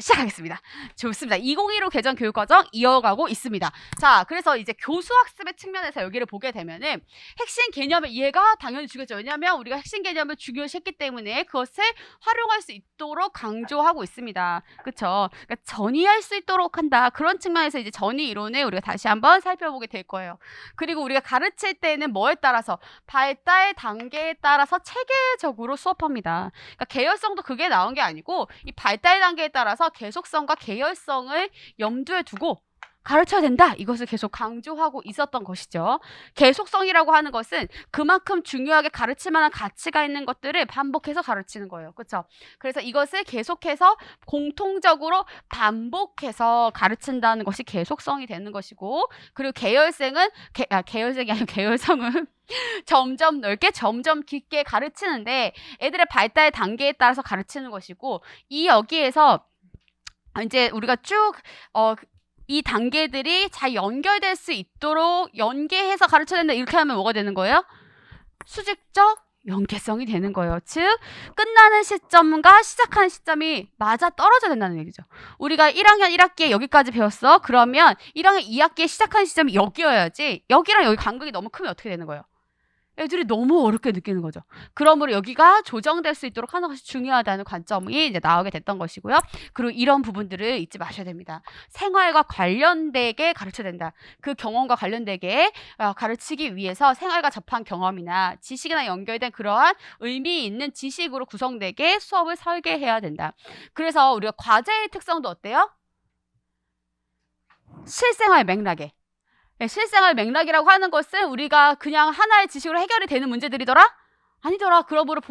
시작하겠습니다. 좋습니다. 2015 개정 교육과정 이어가고 있습니다. 자, 그래서 이제 교수학습의 측면에서 여기를 보게 되면은 핵심 개념의 이해가 당연히 중요하죠. 왜냐하면 우리가 핵심 개념을 중요시했기 때문에 그것을 활용할 수 있도록 강조하고 있습니다. 그렇죠? 그러니까 전이할 수 있도록 한다. 그런 측면에서 이제 전이 이론을 우리가 다시 한번 살펴보게 될 거예요. 그리고 우리가 가르칠 때는 뭐에 따라서 발달 단계에 따라서 체계적으로 수업합니다. 그러니까 계열성도 그게 나온 게 아니고 이 발달 단계에 따라서 계속성과 계열성을 염두에 두고 가르쳐야 된다. 이것을 계속 강조하고 있었던 것이죠. 계속성이라고 하는 것은 그만큼 중요하게 가르칠 만한 가치가 있는 것들을 반복해서 가르치는 거예요. 그렇죠? 그래서 이것을 계속해서 공통적으로 반복해서 가르친다는 것이 계속성이 되는 것이고, 그리고 계열성이 아니고 계열성은 점점 넓게 점점 깊게 가르치는데 애들의 발달 단계에 따라서 가르치는 것이고, 이 여기에서 이제 우리가 쭉 이 단계들이 잘 연결될 수 있도록 연계해서 가르쳐야 된다. 이렇게 하면 뭐가 되는 거예요? 수직적 연계성이 되는 거예요. 즉 끝나는 시점과 시작하는 시점이 맞아 떨어져야 된다는 얘기죠. 우리가 1학년 1학기에 여기까지 배웠어. 그러면 1학년 2학기에 시작하는 시점이 여기여야지 여기랑 여기 간극이 너무 크면 어떻게 되는 거예요? 애들이 너무 어렵게 느끼는 거죠. 그러므로 여기가 조정될 수 있도록 하는 것이 중요하다는 관점이 이제 나오게 됐던 것이고요. 그리고 이런 부분들을 잊지 마셔야 됩니다. 생활과 관련되게 가르쳐야 된다. 그 경험과 관련되게 가르치기 위해서 생활과 접한 경험이나 지식이나 연결된 그러한 의미 있는 지식으로 구성되게 수업을 설계해야 된다. 그래서 우리가 과제의 특성도 어때요? 실생활 맥락에. 실생활 맥락이라고 하는 것은 우리가 그냥 하나의 지식으로 해결이 되는 문제들이더라? 아니더라. 그러므로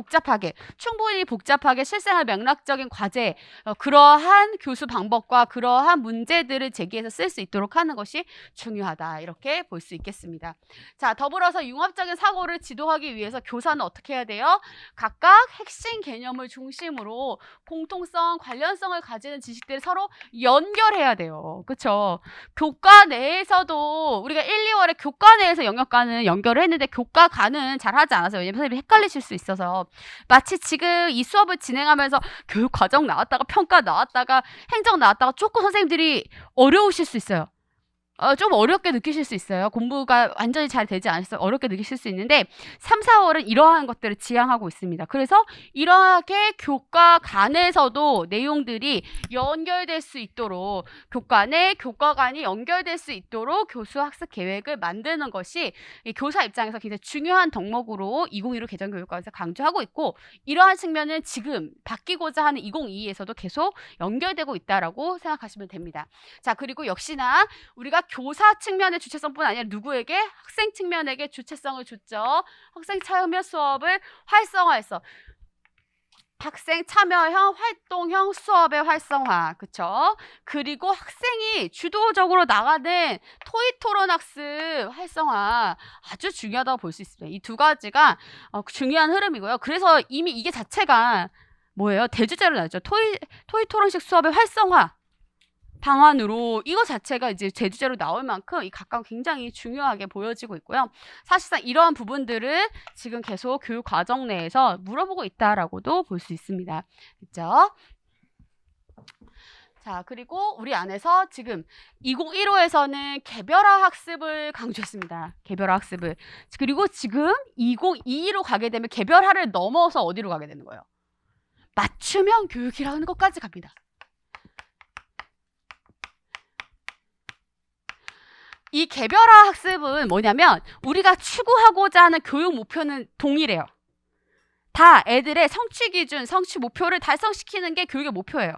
충분히 복잡하게 실생활 맥락적인 과제, 그러한 교수 방법과 그러한 문제들을 제기해서 쓸 수 있도록 하는 것이 중요하다. 이렇게 볼 수 있겠습니다. 자, 더불어서 융합적인 사고를 지도하기 위해서 교사는 어떻게 해야 돼요? 각각 핵심 개념을 중심으로 공통성, 관련성을 가지는 지식들을 서로 연결해야 돼요. 그렇죠? 교과 내에서도 우리가 1, 2월에 교과 내에서 영역과는 연결을 했는데 교과과는 잘 하지 않아서 왜냐면 선생님이 헷갈리실 수 있어서 마치 지금 이 수업을 진행하면서 교육 과정 나왔다가 평가 나왔다가 행정 나왔다가 조금 선생님들이 어려우실 수 있어요. 좀 어렵게 느끼실 수 있어요. 공부가 완전히 잘 되지 않아서 어렵게 느끼실 수 있는데 3, 4월은 이러한 것들을 지향하고 있습니다. 그래서 이러하게 교과 간에서도 내용들이 연결될 수 있도록 교과 내 교과 간이 연결될 수 있도록 교수 학습 계획을 만드는 것이 이 교사 입장에서 굉장히 중요한 덕목으로 2015 개정 교육과에서 강조하고 있고, 이러한 측면은 지금 바뀌고자 하는 2022에서도 계속 연결되고 있다라고 생각하시면 됩니다. 자, 그리고 역시나 우리가 교사 측면의 주체성뿐 아니라 누구에게? 학생 측면에게 주체성을 줬죠. 학생 참여 수업을 활성화해서 학생 참여형 활동형 수업의 활성화, 그쵸? 그리고 학생이 주도적으로 나가는 토의 토론 학습 활성화 아주 중요하다고 볼 수 있습니다. 이 두 가지가 중요한 흐름이고요. 그래서 이미 이게 자체가 뭐예요? 대주제로 나왔죠. 토의 토론식 수업의 활성화 방안으로 이거 자체가 이제 제주제로 나올 만큼 이 각각 굉장히 중요하게 보여지고 있고요. 사실상 이러한 부분들을 지금 계속 교육 과정 내에서 물어보고 있다라고도 볼 수 있습니다. 그렇죠? 자, 그리고 우리 안에서 지금 2015에서는 개별화 학습을 강조했습니다. 개별화 학습을. 그리고 지금 2022로 가게 되면 개별화를 넘어서 어디로 가게 되는 거예요? 맞춤형 교육이라는 것까지 갑니다. 이 개별화 학습은 뭐냐면 우리가 추구하고자 하는 교육 목표는 동일해요. 다 애들의 성취 기준, 성취 목표를 달성시키는 게 교육의 목표예요.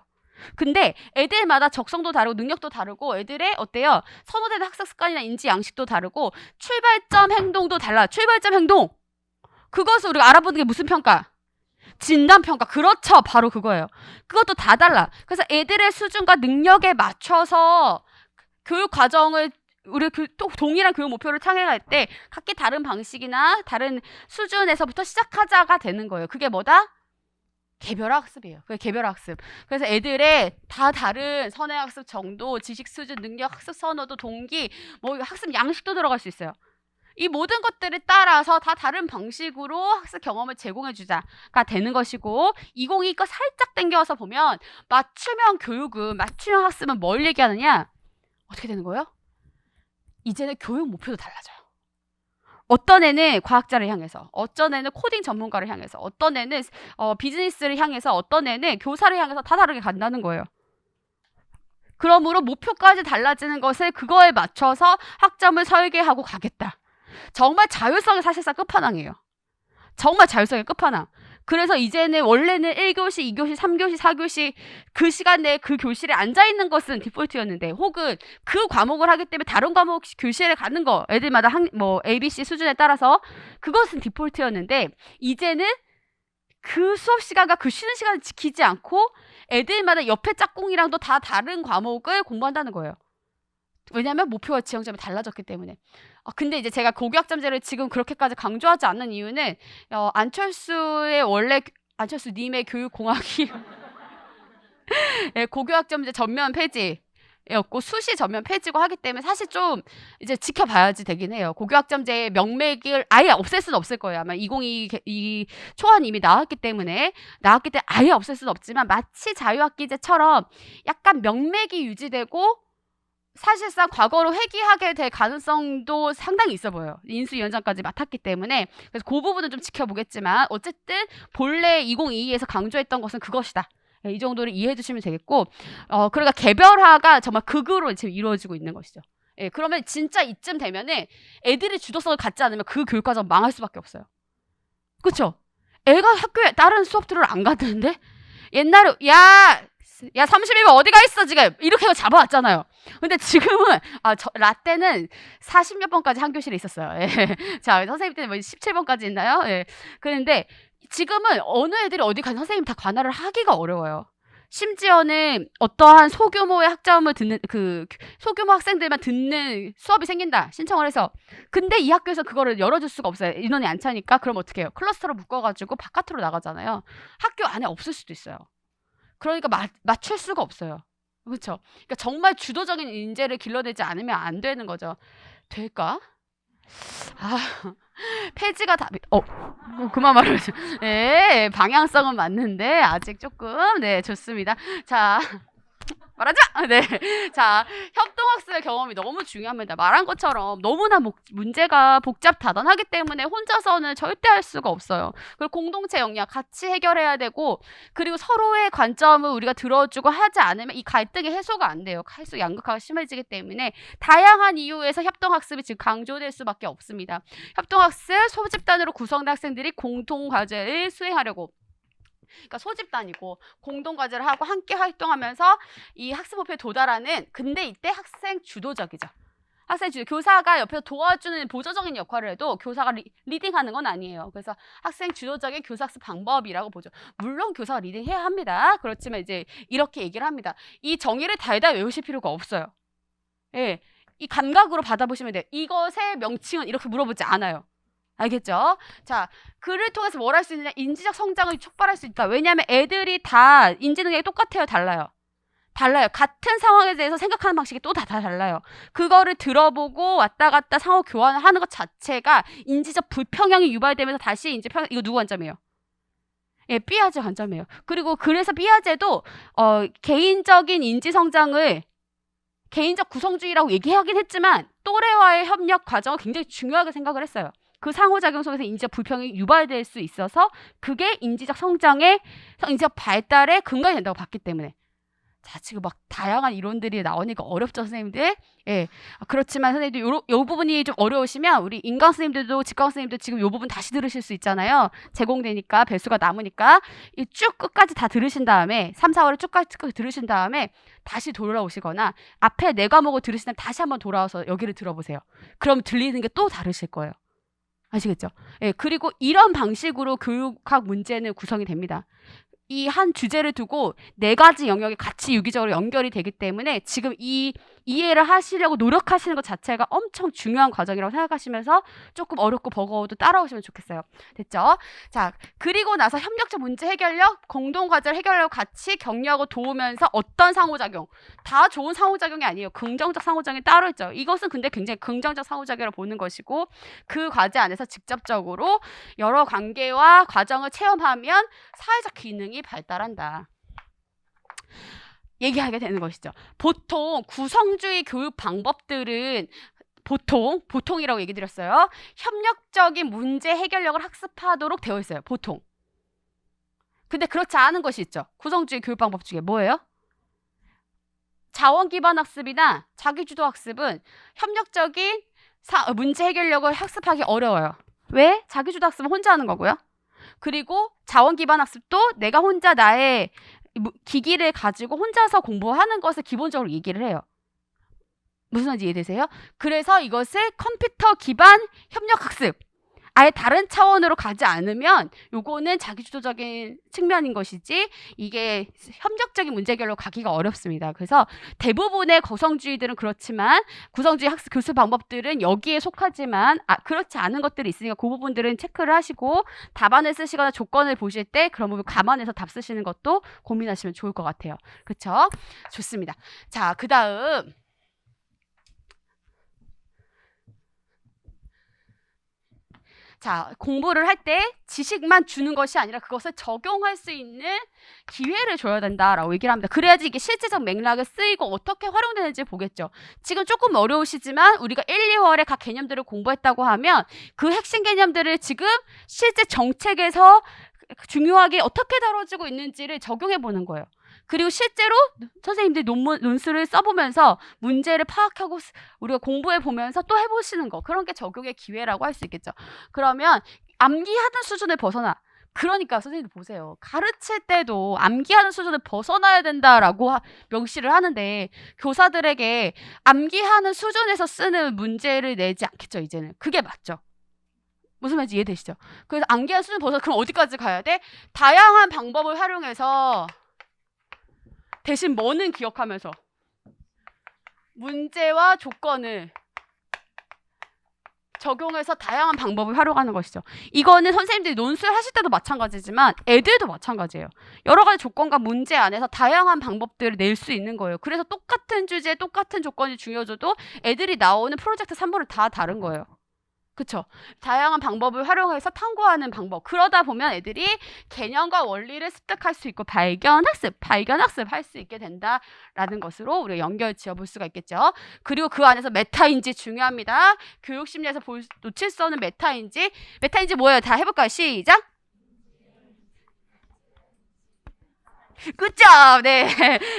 근데 애들마다 적성도 다르고 능력도 다르고 애들의 어때요? 선호되는 학습 습관이나 인지 양식도 다르고 출발점 행동도 달라요. 출발점 행동! 그것을 우리가 알아보는 게 무슨 평가? 진단평가. 그렇죠. 바로 그거예요. 그것도 다 달라. 그래서 애들의 수준과 능력에 맞춰서 교육 과정을 우리 또 동일한 교육 목표를 창행할 때 각기 다른 방식이나 다른 수준에서부터 시작하자가 되는 거예요. 그게 뭐다? 개별화 학습이에요. 그게 개별화 학습. 그래서 애들의 다 다른 선행 학습 정도, 지식 수준, 능력, 학습 선호도, 동기, 뭐 학습 양식도 들어갈 수 있어요. 이 모든 것들에 따라서 다 다른 방식으로 학습 경험을 제공해 주자가 되는 것이고, 2022 거 살짝 당겨서 보면 맞춤형 교육은, 맞춤형 학습은 뭘 얘기하느냐? 어떻게 되는 거예요? 이제는 교육 목표도 달라져요. 어떤 애는 과학자를 향해서, 어떤 애는 코딩 전문가를 향해서, 어떤 애는 비즈니스를 향해서, 어떤 애는 교사를 향해서 다 다르게 간다는 거예요. 그러므로 목표까지 달라지는 것을 그거에 맞춰서 학점을 설계하고 가겠다. 정말 자율성이 사실상 끝판왕이에요. 정말 자율성의 끝판왕. 그래서 이제는 원래는 1교시, 2교시, 3교시, 4교시 그 시간 내에 그 교실에 앉아있는 것은 디폴트였는데, 혹은 그 과목을 하기 때문에 다른 과목 교실에 가는 거, 애들마다 ABC 수준에 따라서 그것은 디폴트였는데, 이제는 그 수업 시간과 그 쉬는 시간을 지키지 않고 애들마다 옆에 짝꿍이랑도 다 다른 과목을 공부한다는 거예요. 왜냐하면 목표와 지향점이 달라졌기 때문에. 근데 이제 제가 고교학점제를 지금 그렇게까지 강조하지 않는 이유는 안철수 님의 교육공학이 고교학점제 전면 폐지였고 수시 전면 폐지고 하기 때문에 사실 좀 이제 지켜봐야지 되긴 해요. 고교학점제의 명맥을 아예 없앨 수는 없을 거예요. 아마 2022 초안 이미 나왔기 때문에 아예 없앨 수는 없지만, 마치 자유학기제처럼 약간 명맥이 유지되고 사실상 과거로 회귀하게 될 가능성도 상당히 있어 보여요. 인수위원장까지 맡았기 때문에. 그래서 그 부분은 좀 지켜보겠지만, 어쨌든 본래 2022에서 강조했던 것은 그것이다. 이 정도를 이해해 주시면 되겠고, 그러니까 개별화가 정말 극으로 지금 이루어지고 있는 것이죠. 그러면 진짜 이쯤 되면은 애들이 주도성을 갖지 않으면 그 교육과정 망할 수밖에 없어요. 그쵸? 애가 학교에 다른 수업들을 안 갔는데 옛날에 야 32번 어디 가 있어 지금 이렇게 해서 잡아왔잖아요. 근데 지금은 라떼는 40몇 번까지 한 교실에 있었어요. 자, 선생님 때는 17번까지 있나요? 그런데 지금은 어느 애들이 어디 가서 선생님 다 관할을 하기가 어려워요. 심지어는 어떠한 소규모의 학점을 듣는 소규모 학생들만 듣는 수업이 생긴다, 신청을 해서. 근데 이 학교에서 그거를 열어줄 수가 없어요. 인원이 안 차니까. 그럼 어떻게 해요? 클러스터로 묶어가지고 바깥으로 나가잖아요. 학교 안에 없을 수도 있어요. 그러니까 맞출 수가 없어요. 그렇죠? 그러니까 정말 주도적인 인재를 길러내지 않으면 안 되는 거죠. 될까? 폐지가 답이. 그만 말하죠. 네, 방향성은 맞는데 아직 조금. 네, 좋습니다. 자, 말하자. 네, 자, 협동학습의 경험이 너무 중요합니다. 말한 것처럼 너무나 문제가 복잡다단하기 때문에 혼자서는 절대 할 수가 없어요. 그리고 공동체 역량 같이 해결해야 되고, 그리고 서로의 관점을 우리가 들어주고 하지 않으면 이 갈등이 해소가 안 돼요. 갈수록 양극화가 심해지기 때문에 다양한 이유에서 협동학습이 지금 강조될 수밖에 없습니다. 협동학습 소집단으로 구성된 학생들이 공동과제를 수행하려고, 그러니까 소집단이고 공동과제를 하고 함께 활동하면서 이 학습 목표에 도달하는. 근데 이때 학생 주도적이죠. 교사가 옆에서 도와주는 보조적인 역할을 해도 교사가 리딩하는 건 아니에요. 그래서 학생 주도적인 교사학습 방법이라고 보죠. 물론 교사가 리딩해야 합니다. 그렇지만 이제 이렇게 얘기를 합니다. 이 정의를 달달 외우실 필요가 없어요. 이 감각으로 받아보시면 돼요. 이것의 명칭은 이렇게 물어보지 않아요. 알겠죠? 자, 글을 통해서 뭘 할 수 있느냐? 인지적 성장을 촉발할 수 있다. 왜냐하면 애들이 다 인지 능력이 똑같아요? 달라요? 같은 상황에 대해서 생각하는 방식이 또 다 달라요. 그거를 들어보고 왔다 갔다 상호 교환을 하는 것 자체가 인지적 불평형이 유발되면서 다시 인지평형. 이거 누구 관점이에요? 삐아제 관점이에요. 그리고 그래서 삐아제도 개인적인 인지 성장을 개인적 구성주의라고 얘기하긴 했지만 또래와의 협력 과정을 굉장히 중요하게 생각을 했어요. 그 상호작용 속에서 인지적 불평이 유발될 수 있어서 그게 인지적 발달의 근간이 된다고 봤기 때문에. 자, 지금 막 다양한 이론들이 나오니까 어렵죠, 선생님들? 그렇지만 선생님들 요 부분이 좀 어려우시면 우리 인강 선생님들도 직강 선생님들 지금 요 부분 다시 들으실 수 있잖아요. 제공되니까, 배수가 남으니까 이 쭉 끝까지 다 들으신 다음에 3, 4월을 쭉 들으신 다음에 다시 돌아오시거나 앞에 4과목을 들으신 다음에 다시 한번 돌아와서 여기를 들어보세요. 그럼 들리는 게 또 다르실 거예요. 아시겠죠? 그리고 이런 방식으로 교육학 문제는 구성이 됩니다. 이 한 주제를 두고 4가지 영역이 같이 유기적으로 연결이 되기 때문에 지금 이 이해를 하시려고 노력하시는 것 자체가 엄청 중요한 과정이라고 생각하시면서 조금 어렵고 버거워도 따라오시면 좋겠어요. 됐죠? 자, 그리고 나서 협력적 문제 해결력, 공동과제를 해결하고 같이 격려하고 도우면서 어떤 상호작용? 다 좋은 상호작용이 아니에요. 긍정적 상호작용이 따로 있죠. 이것은 근데 굉장히 긍정적 상호작용을 보는 것이고 그 과제 안에서 직접적으로 여러 관계와 과정을 체험하면 사회적 기능이 발달한다. 얘기하게 되는 것이죠. 보통 구성주의 교육 방법들은 보통이라고 얘기 드렸어요. 협력적인 문제 해결력을 학습하도록 되어 있어요. 보통. 근데 그렇지 않은 것이 있죠. 구성주의 교육 방법 중에 뭐예요? 자원 기반 학습이나 자기주도 학습은 협력적인 문제 해결력을 학습하기 어려워요. 왜? 자기주도 학습은 혼자 하는 거고요. 그리고 자원 기반 학습도 내가 혼자 나의 기기를 가지고 혼자서 공부하는 것을 기본적으로 얘기를 해요. 무슨 말인지 이해되세요? 그래서 이것을 컴퓨터 기반 협력 학습, 아예 다른 차원으로 가지 않으면 요거는 자기주도적인 측면인 것이지 이게 협력적인 문제 해결로 가기가 어렵습니다. 그래서 대부분의 구성주의들은 그렇지만 구성주의 학습 교수 방법들은 여기에 속하지만 그렇지 않은 것들이 있으니까 그 부분들은 체크를 하시고 답안을 쓰시거나 조건을 보실 때 그런 부분 감안해서 답 쓰시는 것도 고민하시면 좋을 것 같아요. 그렇죠? 좋습니다. 자, 그 다음 자, 공부를 할 때 지식만 주는 것이 아니라 그것을 적용할 수 있는 기회를 줘야 된다라고 얘기를 합니다. 그래야지 이게 실제적 맥락에 쓰이고 어떻게 활용되는지 보겠죠. 지금 조금 어려우시지만 우리가 1, 2월에 각 개념들을 공부했다고 하면 그 핵심 개념들을 지금 실제 정책에서 중요하게 어떻게 다뤄지고 있는지를 적용해 보는 거예요. 그리고 실제로 선생님들이 논술을 써보면서 문제를 파악하고 우리가 공부해 보면서 또 해보시는 거, 그런 게 적용의 기회라고 할 수 있겠죠. 그러면 암기하는 수준을 벗어나. 그러니까 선생님들 보세요. 가르칠 때도 암기하는 수준을 벗어나야 된다라고 명시를 하는데 교사들에게 암기하는 수준에서 쓰는 문제를 내지 않겠죠, 이제는. 그게 맞죠. 무슨 말인지 이해되시죠? 그래서 암기하는 수준 벗어나. 그럼 어디까지 가야 돼? 다양한 방법을 활용해서 대신 뭐는 기억하면서 문제와 조건을 적용해서 다양한 방법을 활용하는 것이죠. 이거는 선생님들이 논술하실 때도 마찬가지지만 애들도 마찬가지예요. 여러 가지 조건과 문제 안에서 다양한 방법들을 낼 수 있는 거예요. 그래서 똑같은 주제에 똑같은 조건이 중요해져도 애들이 나오는 프로젝트 3번은 다 다른 거예요. 그쵸? 다양한 방법을 활용해서 탐구하는 방법. 그러다 보면 애들이 개념과 원리를 습득할 수 있고 발견학습 할 수 있게 된다라는 것으로 우리가 연결 지어볼 수가 있겠죠. 그리고 그 안에서 메타인지 중요합니다. 교육심리에서 놓칠 수 없는 메타인지 뭐예요? 다 해볼까요? 시작! 굿잡! 네.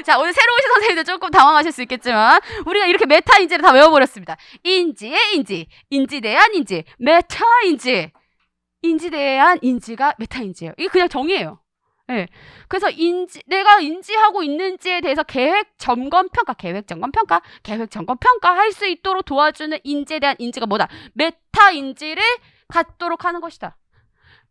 자, 오늘 새로 오신 선생님들 조금 당황하실 수 있겠지만, 우리가 이렇게 메타인지를 다 외워버렸습니다. 인지의 인지, 인지 대한 인지, 메타인지. 인지 대한 인지가 메타인지예요. 이게 그냥 정의예요. 네. 그래서 내가 인지하고 있는지에 대해서 계획 점검 평가 할 수 있도록 도와주는 인지에 대한 인지가 뭐다? 메타인지를 갖도록 하는 것이다.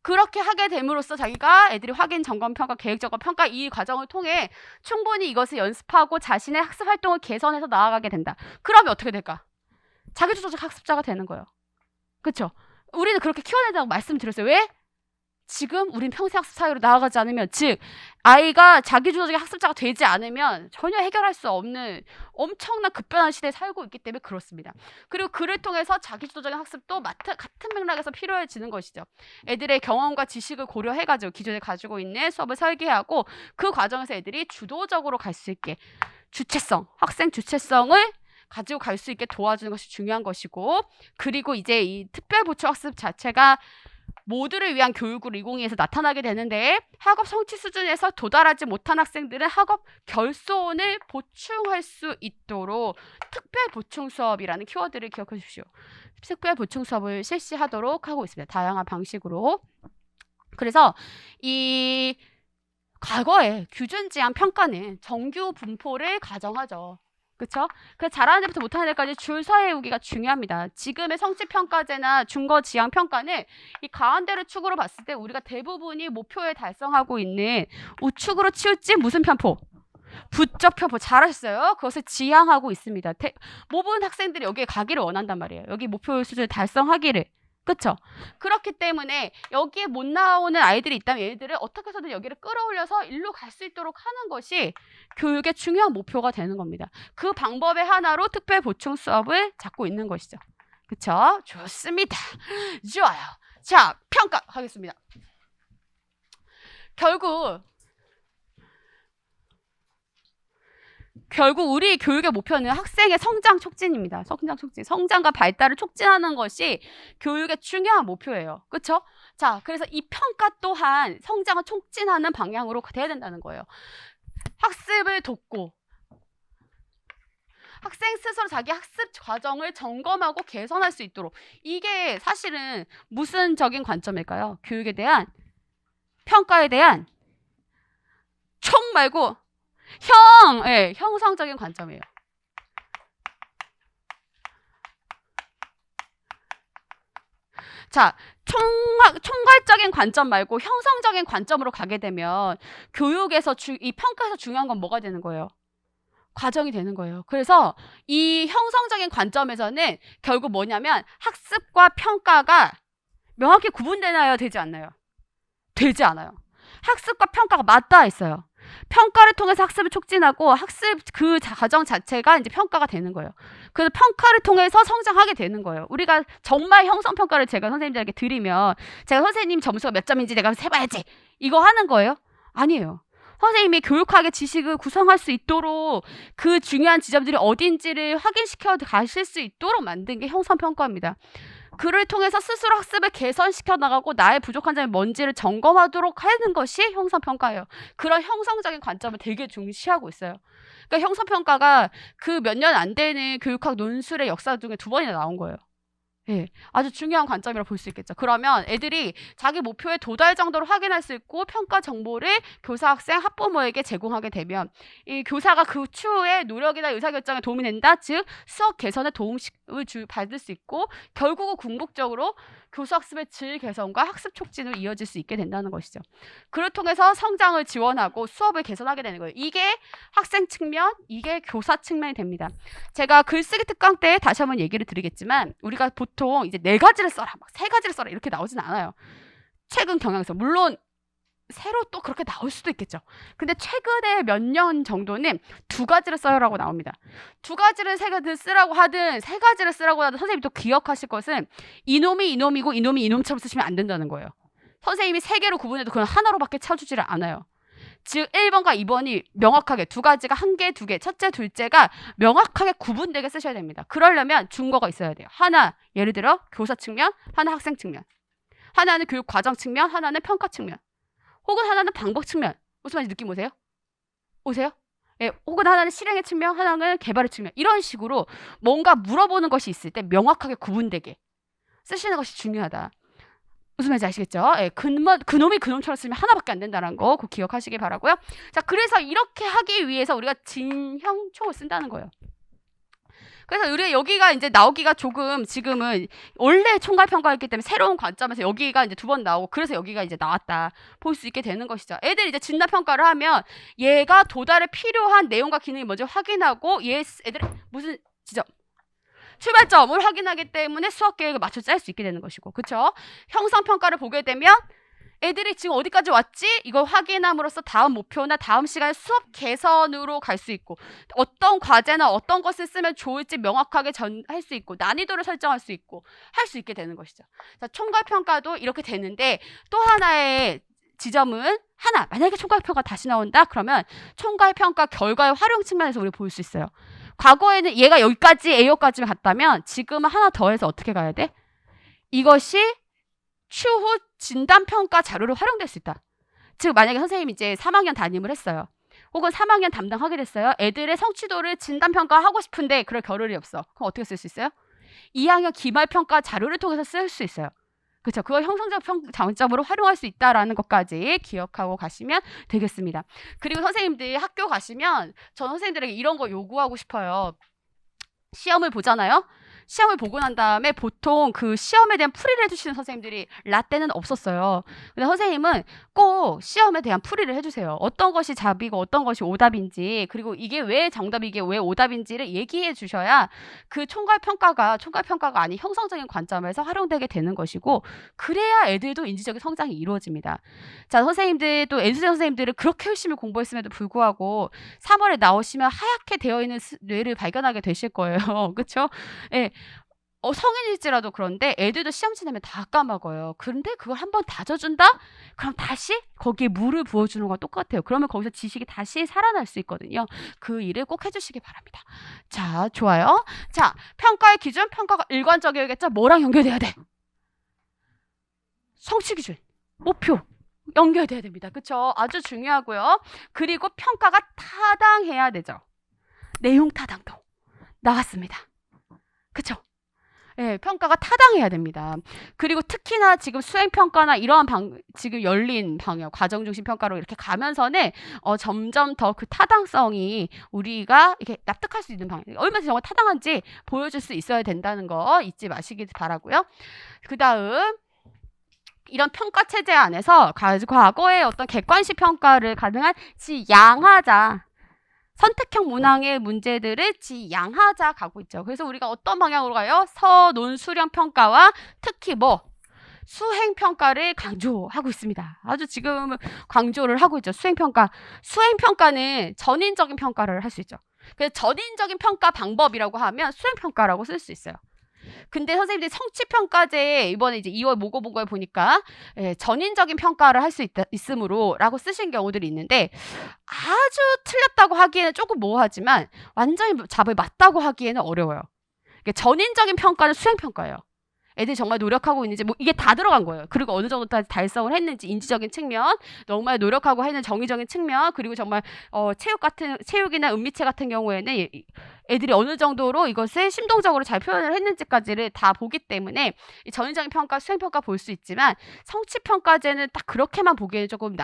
그렇게 하게 됨으로써 자기가 애들이 확인, 점검, 평가, 계획, 점검, 평가 이 과정을 통해 충분히 이것을 연습하고 자신의 학습 활동을 개선해서 나아가게 된다. 그러면 어떻게 될까? 자기주도적 학습자가 되는 거예요. 그렇죠? 우리는 그렇게 키워낸다고 말씀드렸어요. 왜? 지금 우린 평생 학습 사회로 나아가지 않으면, 즉 아이가 자기주도적인 학습자가 되지 않으면 전혀 해결할 수 없는 엄청난 급변한 시대에 살고 있기 때문에 그렇습니다. 그리고 그를 통해서 자기주도적인 학습도 같은 맥락에서 필요해지는 것이죠. 애들의 경험과 지식을 고려해가지고 기존에 가지고 있는 수업을 설계하고 그 과정에서 애들이 주도적으로 갈 수 있게 학생 주체성을 가지고 갈 수 있게 도와주는 것이 중요한 것이고, 그리고 이제 이 특별보충학습 자체가 모두를 위한 교육으로 2022에서 나타나게 되는데, 학업 성취 수준에서 도달하지 못한 학생들은 학업 결손을 보충할 수 있도록 특별 보충 수업이라는 키워드를 기억해 주십시오. 특별 보충 수업을 실시하도록 하고 있습니다. 다양한 방식으로. 그래서 이 과거에 규준지향 평가는 정규 분포를 가정하죠. 그렇죠? 그래서 잘하는 애부터 못하는 애까지 줄 서해오기가 중요합니다. 지금의 성취평가제나 중거지향평가는 이 가운데를 축으로 봤을 때 우리가 대부분이 목표에 달성하고 있는 우측으로 치우친 무슨 편포? 부쩍 펴 잘하셨어요. 그것을 지향하고 있습니다. 모든 학생들이 여기에 가기를 원한단 말이에요. 여기 목표 수준을 달성하기를. 그쵸? 그렇기 때문에 여기에 못 나오는 아이들이 있다면 얘들을 어떻게 해서든 여기를 끌어올려서 일로 갈 수 있도록 하는 것이 교육의 중요한 목표가 되는 겁니다. 그 방법의 하나로 특별 보충 수업을 잡고 있는 것이죠. 그쵸? 좋습니다. 좋아요. 자, 평가하겠습니다. 결국 우리 교육의 목표는 학생의 성장 촉진입니다. 성장 촉진. 성장과 발달을 촉진하는 것이 교육의 중요한 목표예요. 그렇죠? 자, 그래서 이 평가 또한 성장을 촉진하는 방향으로 돼야 된다는 거예요. 학습을 돕고 학생 스스로 자기 학습 과정을 점검하고 개선할 수 있도록. 이게 사실은 무슨적인 관점일까요? 교육에 대한, 평가에 대한 총 말고 형성적인 관점이에요. 자, 총괄적인 관점 말고 형성적인 관점으로 가게 되면 교육에서 이 평가에서 중요한 건 뭐가 되는 거예요? 과정이 되는 거예요. 그래서 이 형성적인 관점에서는 결국 뭐냐면 학습과 평가가 명확히 구분되나요? 되지 않나요? 되지 않아요. 학습과 평가가 맞닿아 있어요. 평가를 통해서 학습을 촉진하고 학습 그 과정 자체가 이제 평가가 되는 거예요. 그래서 평가를 통해서 성장하게 되는 거예요. 우리가 정말 형성평가를 제가 선생님들에게 드리면 제가 선생님 점수가 몇 점인지 내가 세봐야지 이거 하는 거예요? 아니에요. 선생님이 교육학의 지식을 구성할 수 있도록 그 중요한 지점들이 어딘지를 확인시켜 가실 수 있도록 만든 게 형성평가입니다. 그를 통해서 스스로 학습을 개선시켜 나가고 나의 부족한 점이 뭔지를 점검하도록 하는 것이 형성평가예요. 그런 형성적인 관점을 되게 중시하고 있어요. 그러니까 형성평가가 그 몇 년 안 되는 교육학 논술의 역사 중에 2번이나 나온 거예요. 예, 아주 중요한 관점이라고 볼 수 있겠죠. 그러면 애들이 자기 목표에 도달 정도로 확인할 수 있고 평가 정보를 교사, 학생, 학부모에게 제공하게 되면 이 교사가 그 추후에 노력이나 의사결정에 도움이 된다. 즉 수업 개선에 도움을 받을 수 있고 결국은 궁극적으로 교수 학습의 질 개선과 학습 촉진으로 이어질 수 있게 된다는 것이죠. 그를 통해서 성장을 지원하고 수업을 개선하게 되는 거예요. 이게 학생 측면, 이게 교사 측면이 됩니다. 제가 글쓰기 특강 때 다시 한번 얘기를 드리겠지만 우리가 보통 이제 4가지를 써라, 막 3가지를 써라 이렇게 나오진 않아요. 최근 경향에서 물론 새로 또 그렇게 나올 수도 있겠죠. 근데 최근에 몇 년 정도는 2가지를 써요라고 나옵니다. 2가지를 3가지를 쓰라고 하든 3가지를 쓰라고 하든 선생님이 또 기억하실 것은 이놈이 이놈이고 이놈이 이놈처럼 쓰시면 안 된다는 거예요. 선생님이 3개로 구분해도 그건 하나로밖에 쳐주지를 않아요. 즉 1번과 2번이 명확하게 2가지가 1개, 2개, 첫째, 둘째가 명확하게 구분되게 쓰셔야 됩니다. 그러려면 준거가 있어야 돼요. 하나, 예를 들어 교사 측면, 하나 학생 측면, 하나는 교육 과정 측면, 하나는 평가 측면, 혹은 하나는 방법 측면. 무슨 말인지 느낌 오세요? 예, 혹은 하나는 실행의 측면, 하나는 개발의 측면. 이런 식으로 뭔가 물어보는 것이 있을 때 명확하게 구분되게 쓰시는 것이 중요하다. 무슨 말인지 아시겠죠? 예, 그놈이 그놈처럼 쓰면 하나밖에 안 된다는 거 꼭 기억하시기 바라고요. 자, 그래서 이렇게 하기 위해서 우리가 진형총을 쓴다는 거예요. 그래서 우리가 여기가 이제 나오기가 조금 지금은 원래 총괄평가였기 때문에 새로운 관점에서 여기가 이제 2번 나오고 그래서 여기가 이제 나왔다 볼 수 있게 되는 것이죠. 애들이 이제 진단평가를 하면 얘가 도달에 필요한 내용과 기능이 뭔지 확인하고 애들이 무슨 지점 출발점을 확인하기 때문에 수업 계획을 맞춰 짤 수 있게 되는 것이고, 그렇죠? 형성평가를 보게 되면 애들이 지금 어디까지 왔지? 이걸 확인함으로써 다음 목표나 다음 시간에 수업 개선으로 갈 수 있고 어떤 과제나 어떤 것을 쓰면 좋을지 명확하게 할 수 있고 난이도를 설정할 수 있고 할 수 있게 되는 것이죠. 자, 총괄평가도 이렇게 되는데 또 하나의 지점은 만약에 총괄평가 다시 나온다? 그러면 총괄평가 결과의 활용 측면에서 우리가 볼 수 있어요. 과거에는 얘가 여기까지 A여까지만 갔다면 지금은 하나 더 해서 어떻게 가야 돼? 이것이 추후 진단평가 자료로 활용될 수 있다. 즉 만약에 선생님이 이제 3학년 담임을 했어요. 혹은 3학년 담당하게 됐어요. 애들의 성취도를 진단평가하고 싶은데 그럴 겨를이 없어. 그럼 어떻게 쓸 수 있어요? 2학년 기말평가 자료를 통해서 쓸 수 있어요. 그렇죠. 그걸 형성적 장점으로 활용할 수 있다라는 것까지 기억하고 가시면 되겠습니다. 그리고 선생님들이 학교 가시면 전 선생님들에게 이런 거 요구하고 싶어요. 시험을 보잖아요. 시험을 보고 난 다음에 보통 그 시험에 대한 풀이를 해주시는 선생님들이 라떼는 없었어요. 근데 선생님은 꼭 시험에 대한 풀이를 해주세요. 어떤 것이 답이고 어떤 것이 오답인지, 그리고 이게 왜 정답이게 왜 오답인지를 얘기해 주셔야 그 총괄평가가 아닌 형성적인 관점에서 활용되게 되는 것이고, 그래야 애들도 인지적인 성장이 이루어집니다. 자, 선생님들 또 에듀 선생님들은 그렇게 열심히 공부했음에도 불구하고 3월에 나오시면 하얗게 되어 있는 뇌를 발견하게 되실 거예요. 그렇죠? 예. 성인일지라도 그런데 애들도 시험 지나면 다 까먹어요. 그런데 그걸 한번 다져준다? 그럼 다시 거기에 물을 부어주는 건 똑같아요. 그러면 거기서 지식이 다시 살아날 수 있거든요. 그 일을 꼭 해주시기 바랍니다. 자, 좋아요. 자, 평가의 기준, 평가가 일관적이겠죠? 뭐랑 연결돼야 돼? 성취 기준, 목표 연결돼야 됩니다. 그쵸? 아주 중요하고요. 그리고 평가가 타당해야 되죠. 내용 타당도 나왔습니다. 그쵸? 예, 평가가 타당해야 됩니다. 그리고 특히나 지금 수행평가나 이러한 지금 열린 방향, 과정중심 평가로 이렇게 가면서는 점점 더 그 타당성이 우리가 이렇게 납득할 수 있는 방향, 얼마나 정말 타당한지 보여줄 수 있어야 된다는 거 잊지 마시기 바라고요. 그 다음 이런 평가 체제 안에서 과거의 어떤 객관식 평가를 가능한 지양하자. 선택형 문항의 문제들을 지양하자 가고 있죠. 그래서 우리가 어떤 방향으로 가요? 서논 수령 평가와 특히 수행 평가를 강조하고 있습니다. 아주 지금 강조를 하고 있죠. 수행 평가. 수행 평가는 전인적인 평가를 할 수 있죠. 그래서 전인적인 평가 방법이라고 하면 수행 평가라고 쓸 수 있어요. 근데 선생님들이 성취평가제에 이번에 이제 2월 모고본거에 보니까 전인적인 평가를 할 수 있으므로 라고 쓰신 경우들이 있는데, 아주 틀렸다고 하기에는 조금 모호하지만 완전히 답을 맞다고 하기에는 어려워요. 전인적인 평가는 수행평가예요. 애들이 정말 노력하고 있는지 이게 다 들어간 거예요. 그리고 어느 정도까지 달성을 했는지 인지적인 측면, 정말 노력하고 하는 정의적인 측면, 그리고 정말 체육이나 은미체 같은 경우에는 애들이 어느 정도로 이것을 심동적으로 잘 표현을 했는지까지를 다 보기 때문에 이 전인적인 평가, 수행평가 볼 수 있지만 성취평가제는 딱 그렇게만 보기에는 조금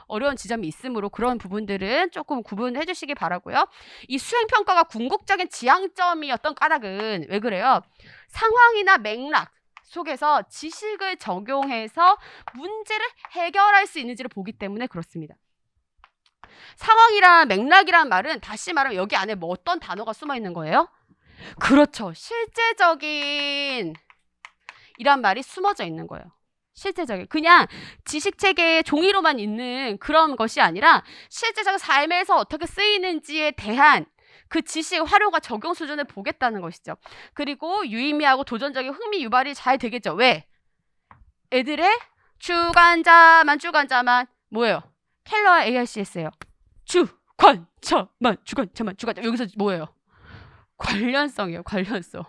어려운 지점이 있으므로 그런 부분들은 조금 구분해 주시기 바라고요. 이 수행평가가 궁극적인 지향점이었던 까닭은 왜 그래요? 상황이나 맥락 속에서 지식을 적용해서 문제를 해결할 수 있는지를 보기 때문에 그렇습니다. 상황이란 맥락이란 말은 다시 말하면 여기 안에 어떤 단어가 숨어 있는 거예요? 그렇죠. 실제적인 이란 말이 숨어져 있는 거예요. 실제적인. 그냥 지식체계의 종이로만 있는 그런 것이 아니라 실제적 삶에서 어떻게 쓰이는지에 대한 그 지식 활용과 적용 수준을 보겠다는 것이죠. 그리고 유의미하고 도전적인 흥미 유발이 잘 되겠죠. 왜? 애들의 주관자만 뭐예요? 켈러와 ARCS예요. 주관자만 여기서 뭐예요? 관련성이에요. 관련성.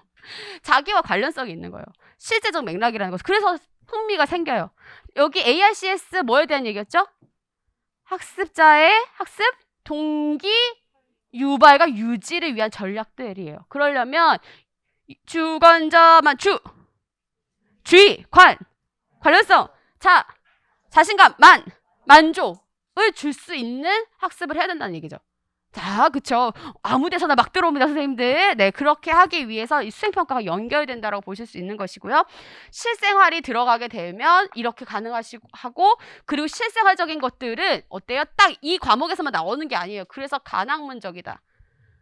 자기와 관련성이 있는 거예요. 실제적 맥락이라는 것. 그래서 흥미가 생겨요. 여기 ARCS 뭐에 대한 얘기였죠? 학습자의 학습 동기 유발과 유지를 위한 전략들이에요. 그러려면 주관자만 주의, 관련성, 자신감, 만족을 줄 수 있는 학습을 해야 된다는 얘기죠. 자, 그쵸. 아무 데서나 막 들어옵니다, 선생님들. 네, 그렇게 하기 위해서 이 수행평가가 연결된다라고 보실 수 있는 것이고요. 실생활이 들어가게 되면 이렇게 가능하고, 그리고 실생활적인 것들은 어때요? 딱 이 과목에서만 나오는 게 아니에요. 그래서 간학문적이다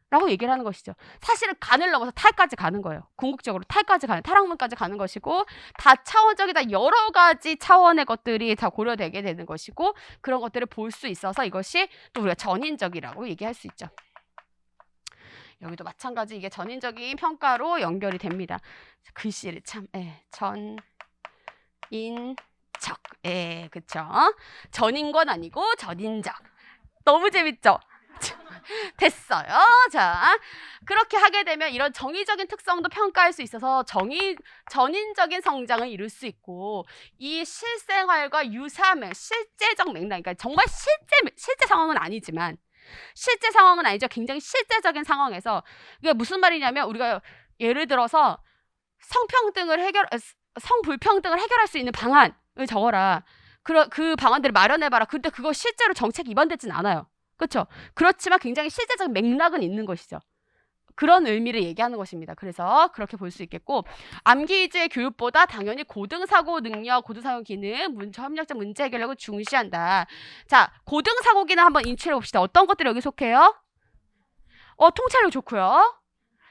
라고 얘기를 하는 것이죠. 사실은 간을 넘어서 탈까지 가는 거예요. 궁극적으로 탈학문까지 가는 것이고, 다차원적이다 여러 가지 차원의 것들이 다 고려되게 되는 것이고, 그런 것들을 볼 수 있어서 이것이 또 우리가 전인적이라고 얘기할 수 있죠. 여기도 마찬가지 이게 전인적인 평가로 연결이 됩니다. 글씨를 전인적. 그쵸. 전인권 아니고 전인적. 너무 재밌죠? 됐어요. 자, 그렇게 하게 되면 이런 정의적인 특성도 평가할 수 있어서 전인적인 성장을 이룰 수 있고, 이 실생활과 유사한 실제적 맥락, 그러니까 정말 실제 상황은 아니지만, 굉장히 실제적인 상황에서 이게 무슨 말이냐면, 우리가 예를 들어서 성불평등을 해결할 수 있는 방안을 적어라. 그 방안들을 마련해봐라. 근데 그거 실제로 정책 입안되진 않아요. 그렇죠? 그렇지만 굉장히 실제적 맥락은 있는 것이죠. 그런 의미를 얘기하는 것입니다. 그래서 그렇게 볼 수 있겠고, 암기 위주의 교육보다 당연히 고등사고 능력, 고등사고 기능, 협력적 문제 해결력을 중시한다. 자, 고등사고 기능 한번 인출해 봅시다. 어떤 것들이 여기 속해요? 통찰력 좋고요.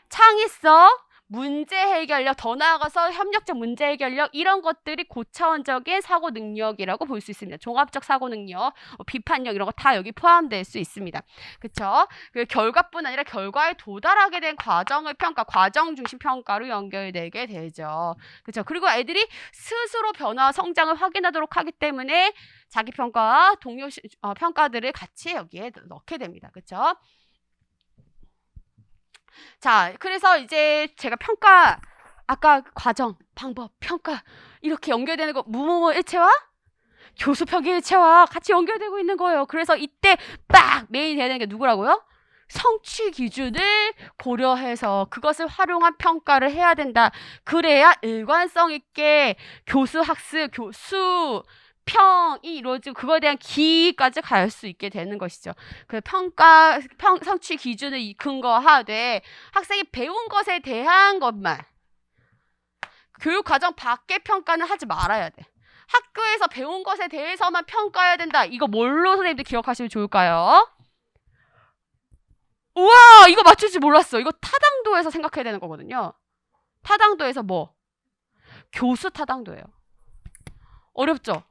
창의성, 문제 해결력, 더 나아가서 협력적 문제 해결력, 이런 것들이 고차원적인 사고 능력이라고 볼 수 있습니다. 종합적 사고 능력, 비판력, 이런 거 다 여기 포함될 수 있습니다. 그쵸? 그 결과뿐 아니라 결과에 도달하게 된 과정을 평가, 과정 중심 평가로 연결되게 되죠. 그쵸? 그리고 애들이 스스로 변화, 성장을 확인하도록 하기 때문에 자기 평가와 동료 평가들을 같이 여기에 넣게 됩니다. 그쵸? 자, 그래서 이제 제가 평가, 아까 과정, 방법, 평가 이렇게 연결되는 거 무모모 일체와 교수 평가 일체와 같이 연결되고 있는 거예요. 그래서 이때 빡 메인이 돼야 되는 게 누구라고요? 성취 기준을 고려해서 그것을 활용한 평가를 해야 된다. 그래야 일관성 있게 교수 학습, 교수 평이 이루어지고 그거에 대한 기까지 갈 수 있게 되는 것이죠. 그 성취 기준을 근거하되 학생이 배운 것에 대한 것만, 교육 과정 밖의 평가는 하지 말아야 돼. 학교에서 배운 것에 대해서만 평가해야 된다. 이거 뭘로 선생님들 기억하시면 좋을까요? 우와, 이거 맞출 줄 몰랐어. 이거 타당도에서 생각해야 되는 거거든요. 타당도에서 뭐? 교수 타당도예요. 어렵죠?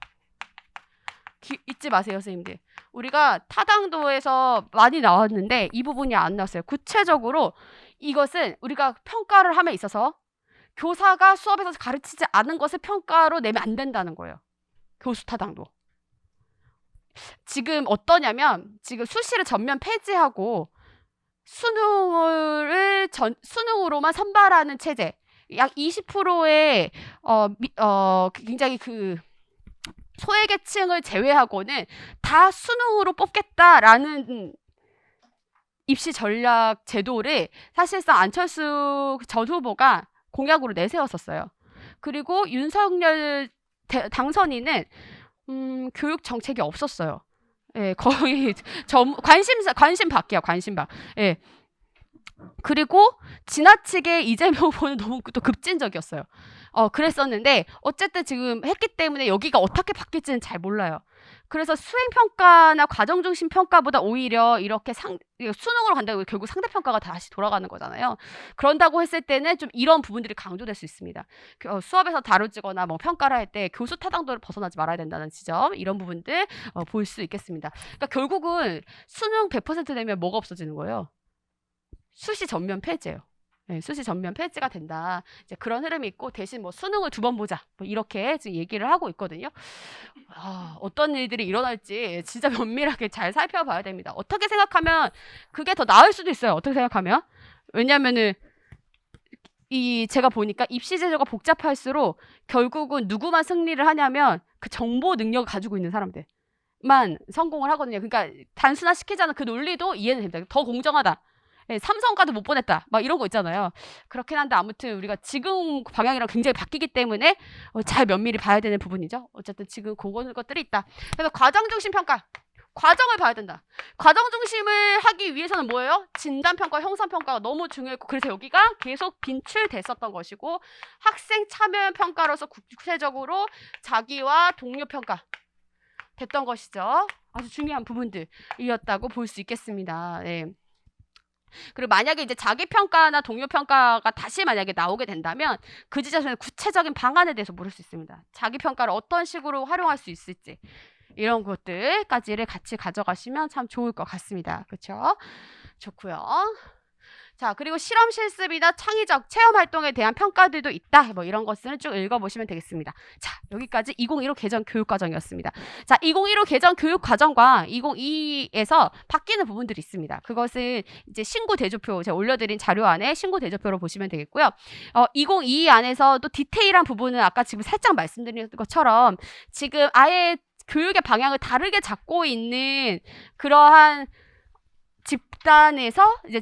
잊지 마세요, 선생님들. 우리가 타당도에서 많이 나왔는데 이 부분이 안 나왔어요. 구체적으로 이것은 우리가 평가를 함에 있어서 교사가 수업에서 가르치지 않은 것을 평가로 내면 안 된다는 거예요. 교수 타당도. 지금 어떠냐면 지금 수시를 전면 폐지하고 수능으로만 선발하는 체제. 약 20%의 굉장히 그 소외계층을 제외하고는 다 수능으로 뽑겠다라는 입시 전략 제도를 사실상 안철수 전 후보가 공약으로 내세웠었어요. 그리고 윤석열 당선인은 교육 정책이 없었어요. 예, 거의 관심 밖이야, 관심 밖. 예. 그리고 지나치게 이재명 후보는 너무 또 급진적이었어요. 그랬었는데 어쨌든 지금 했기 때문에 여기가 어떻게 바뀔지는 잘 몰라요. 그래서 수행평가나 과정중심 평가보다 오히려 이렇게 수능으로 간다고 결국 상대평가가 다시 돌아가는 거잖아요. 그런다고 했을 때는 좀 이런 부분들이 강조될 수 있습니다. 수업에서 다루지거나 뭐 평가를 할 때 교수 타당도를 벗어나지 말아야 된다는 지점, 이런 부분들 볼 수 있겠습니다. 그러니까 결국은 수능 100% 내면 뭐가 없어지는 거예요? 수시 전면 폐지예요. 네, 수시 전면 폐지가 된다. 이제 그런 흐름이 있고, 대신 뭐 수능을 2번 보자. 뭐 이렇게 지금 얘기를 하고 있거든요. 어떤 일들이 일어날지 진짜 면밀하게 잘 살펴봐야 됩니다. 어떻게 생각하면 그게 더 나을 수도 있어요. 어떻게 생각하면? 왜냐면은 제가 보니까 입시 제도가 복잡할수록 결국은 누구만 승리를 하냐면 그 정보 능력을 가지고 있는 사람들만 성공을 하거든요. 그러니까 단순화시키자는 그 논리도 이해는 됩니다. 더 공정하다. 네, 삼성과도 못 보냈다. 막 이런 거 있잖아요. 그렇긴 한데 아무튼 우리가 지금 방향이랑 굉장히 바뀌기 때문에 잘 면밀히 봐야 되는 부분이죠. 어쨌든 지금 그런 것들이 있다. 그래서 과정중심 평가. 과정을 봐야 된다. 과정중심을 하기 위해서는 뭐예요? 진단평가, 형성평가가 너무 중요했고, 그래서 여기가 계속 빈출됐었던 것이고, 학생 참여 평가로서 구체적으로 자기와 동료 평가 됐던 것이죠. 아주 중요한 부분들이었다고 볼 수 있겠습니다. 네. 그리고 만약에 이제 자기평가나 동료평가가 다시 만약에 나오게 된다면 그 지점에서 구체적인 방안에 대해서 물을 수 있습니다. 자기평가를 어떤 식으로 활용할 수 있을지, 이런 것들까지를 같이 가져가시면 참 좋을 것 같습니다. 그렇죠? 좋고요. 자, 그리고 실험 실습이나 창의적 체험 활동에 대한 평가들도 있다. 뭐 이런 것들은 쭉 읽어보시면 되겠습니다. 자, 여기까지 2015 개정 교육과정이었습니다. 자, 2015 개정 교육과정과 2022에서 바뀌는 부분들이 있습니다. 그것은 이제 신고 대조표, 제가 올려드린 자료 안에 신고 대조표로 보시면 되겠고요. 2022 안에서 또 디테일한 부분은 아까 지금 살짝 말씀드린 것처럼 지금 아예 교육의 방향을 다르게 잡고 있는 그러한 집단에서 이제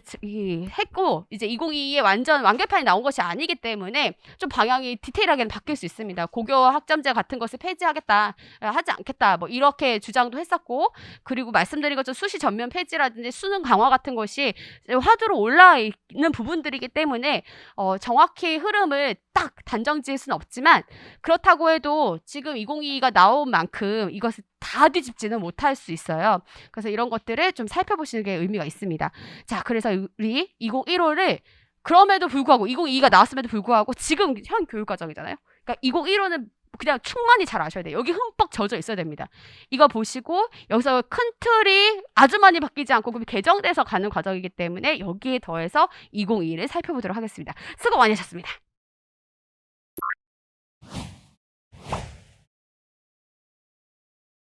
했고 이제 2022에 완전 완결판이 나온 것이 아니기 때문에 좀 방향이 디테일하게는 바뀔 수 있습니다. 고교 학점제 같은 것을 폐지하겠다, 하지 않겠다, 뭐 이렇게 주장도 했었고, 그리고 말씀드린 것처럼 수시 전면 폐지라든지 수능 강화 같은 것이 화두로 올라 있는 부분들이기 때문에 정확히 흐름을 딱 단정 지을 수는 없지만, 그렇다고 해도 지금 2022가 나온 만큼 이것을 다 뒤집지는 못할 수 있어요. 그래서 이런 것들을 좀 살펴보시는 게 의미가 있습니다. 자, 그래서 우리 2015를 그럼에도 불구하고 2022가 나왔음에도 불구하고 지금 현 교육과정이잖아요. 그러니까 2015는 그냥 충만히 잘 아셔야 돼요. 여기 흠뻑 젖어 있어야 됩니다. 이거 보시고 여기서 큰 틀이 아주 많이 바뀌지 않고 개정돼서 가는 과정이기 때문에 여기에 더해서 2021을 살펴보도록 하겠습니다. 수고 많이 하셨습니다.